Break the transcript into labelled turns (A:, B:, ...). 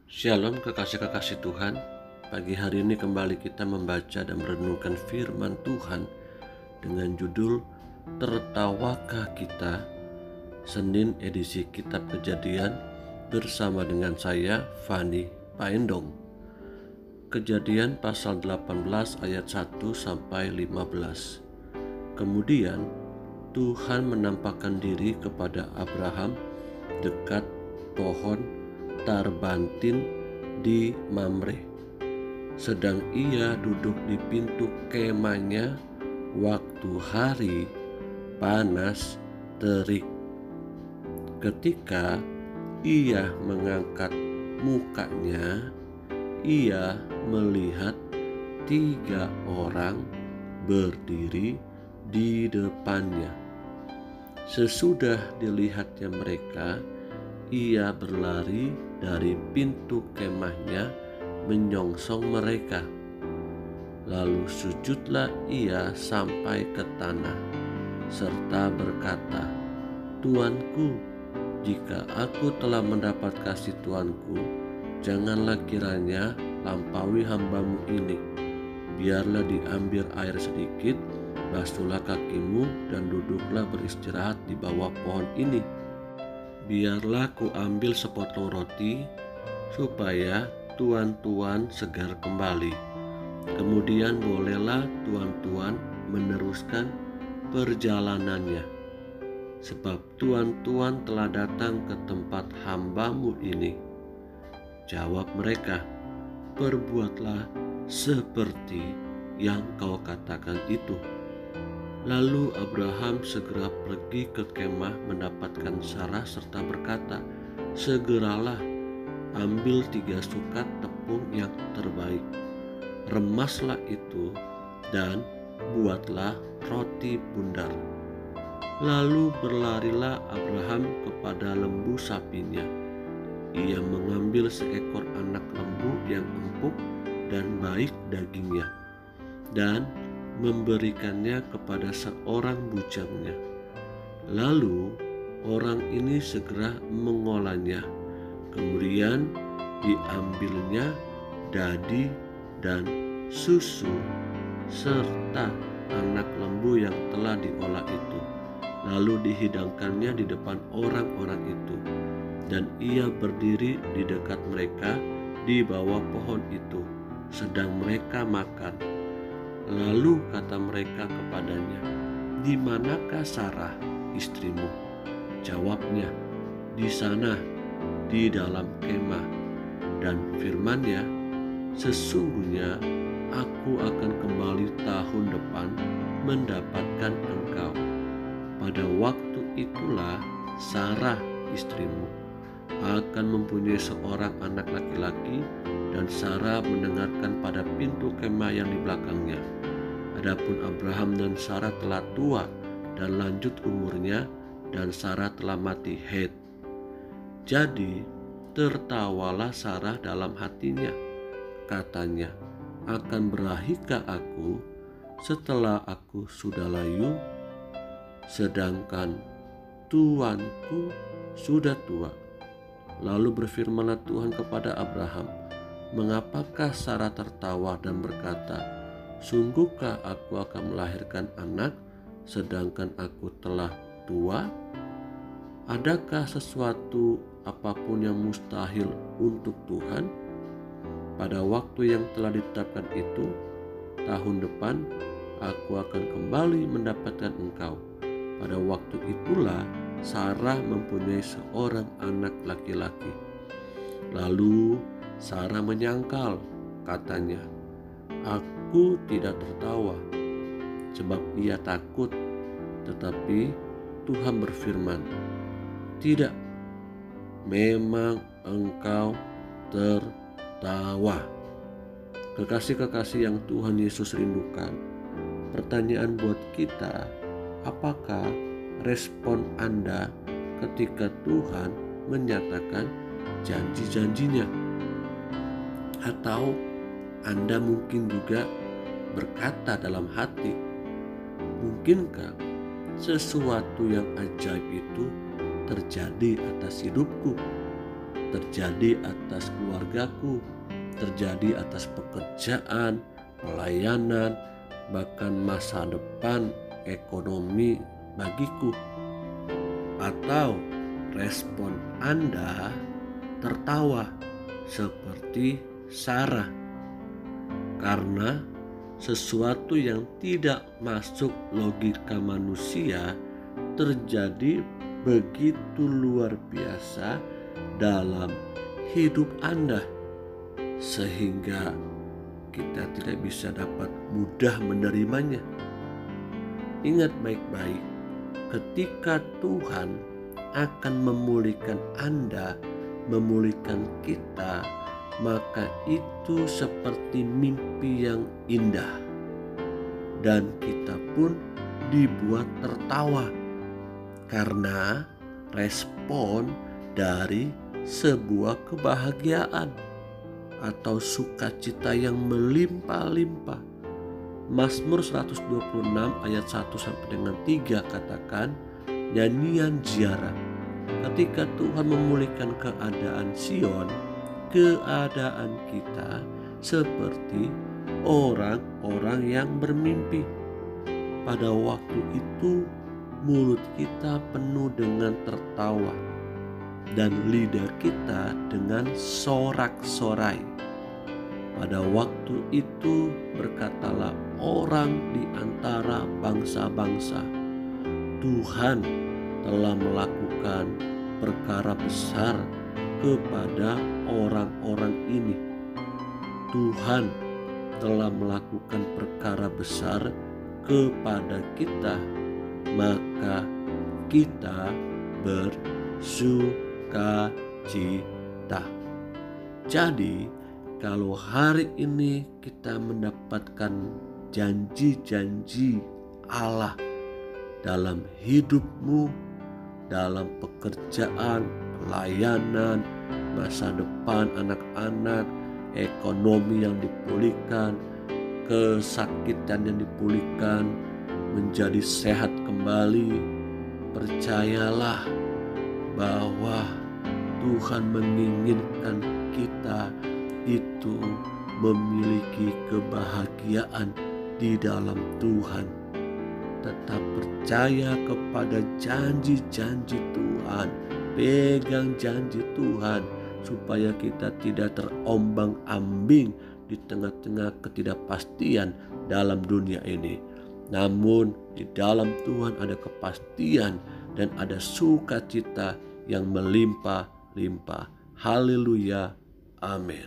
A: Shalom kekasih-kekasih Tuhan. Pagi hari ini kembali kita membaca dan merenungkan firman Tuhan dengan judul Tertawakah Kita? Senin edisi Kitab Kejadian bersama dengan saya Fani Paendong. Kejadian pasal 18 ayat 1 sampai 15. Kemudian Tuhan menampakkan diri kepada Abraham dekat pohon Tarbantin di Mamre, sedang ia duduk di pintu kemahnya waktu hari panas terik. Ketika ia mengangkat mukanya, ia melihat 3 orang berdiri di depannya. Sesudah dilihatnya mereka, ia berlari dari pintu kemahnya menyongsong mereka. Lalu sujudlah ia sampai ke tanah, serta berkata, "Tuanku, jika aku telah mendapat kasih Tuanku, janganlah kiranya lampaui hambamu ini. Biarlah diambil air sedikit, basuhlah kakimu dan duduklah beristirahat di bawah pohon ini. Biarlah ku ambil sepotong roti, supaya tuan-tuan segar kembali. Kemudian bolehlah tuan-tuan meneruskan perjalanannya. Sebab tuan-tuan telah datang ke tempat hambamu ini." Jawab mereka, "Perbuatlah seperti yang kau katakan itu." Lalu Abraham segera pergi ke kemah mendapatkan Sarah serta berkata, "Segeralah ambil 3 sukat tepung yang terbaik, remaslah itu dan buatlah roti bundar." Lalu berlarilah Abraham kepada lembu sapinya. Ia mengambil seekor anak lembu yang empuk dan baik dagingnya, dan memberikannya kepada seorang bujangnya. Lalu orang ini segera mengolahnya. Kemudian diambilnya dadi dan susu serta anak lembu yang telah diolah itu. Lalu dihidangkannya di depan orang-orang itu, dan ia berdiri di dekat mereka di bawah pohon itu, sedang mereka makan. Lalu kata mereka kepadanya, "Di manakah Sarah, istrimu?" Jawabnya, "Di sana, di dalam kemah." Dan firman-Nya, "Sesungguhnya aku akan kembali tahun depan mendapatkan engkau. Pada waktu itulah Sarah, istrimu, akan mempunyai seorang anak laki-laki, dan Sarah mendengarkan pada pintu kemah yang di belakangnya. Adapun Abraham dan Sarah telah tua dan lanjut umurnya, dan Sarah telah mati haid. Jadi tertawalah Sarah dalam hatinya. Katanya, 'Akan berahikah aku setelah aku sudah layu? Sedangkan tuanku sudah tua.' Lalu berfirmanlah Tuhan kepada Abraham, 'Mengapakah Sarah tertawa dan berkata, sungguhkah aku akan melahirkan anak, sedangkan aku telah tua? Adakah sesuatu apapun yang mustahil untuk Tuhan? Pada waktu yang telah ditetapkan itu, tahun depan aku akan kembali mendapatkan engkau. Pada waktu itulah Sarah mempunyai seorang anak laki-laki.' Lalu Sarah menyangkal, katanya, 'Aku tidak tertawa,' sebab ia takut. Tetapi Tuhan berfirman, 'Tidak, memang engkau tertawa.'" Kekasih-kekasih yang Tuhan Yesus rindukan, pertanyaan buat kita, apakah respon Anda ketika Tuhan menyatakan janji-janjinya? Atau Anda mungkin juga berkata dalam hati, "Mungkinkah sesuatu yang ajaib itu terjadi atas hidupku?" terjadi atas keluargaku, terjadi atas pekerjaan, pelayanan, bahkan masa depan ekonomi bagiku. Atau respon Anda tertawa seperti Sarah karena sesuatu yang tidak masuk logika manusia terjadi begitu luar biasa dalam hidup Anda, sehingga kita tidak bisa dapat mudah menerimanya. Ingat baik-baik, ketika Tuhan akan memulihkan Anda, memulihkan kita, maka itu seperti mimpi yang indah, dan kita pun dibuat tertawa karena respon dari sebuah kebahagiaan atau sukacita yang melimpah-limpah. Mazmur 126 ayat 1 sampai dengan 3 katakan, nyanyian ziarah. Ketika Tuhan memulihkan keadaan Sion, keadaan kita seperti orang-orang yang bermimpi. Pada waktu itu mulut kita penuh dengan tertawa dan lidah kita dengan sorak-sorai. Pada waktu itu berkatalah orang di antara bangsa-bangsa, Tuhan telah melakukan perkara besar kepada orang-orang ini. Tuhan telah melakukan perkara besar kepada kita, maka kita bersukacita. Jadi kalau hari ini kita mendapatkan janji-janji Allah dalam hidupmu, dalam pekerjaan, pelayanan, masa depan anak-anak, ekonomi yang dipulihkan, kesakitan yang dipulihkan, menjadi sehat kembali, percayalah bahwa Tuhan menginginkan kita itu memiliki kebahagiaan di dalam Tuhan. Tetap percaya kepada janji-janji Tuhan, pegang janji Tuhan supaya kita tidak terombang-ambing di tengah-tengah ketidakpastian dalam dunia ini. Namun di dalam Tuhan ada kepastian dan ada sukacita yang melimpah-limpah. Haleluya, amin.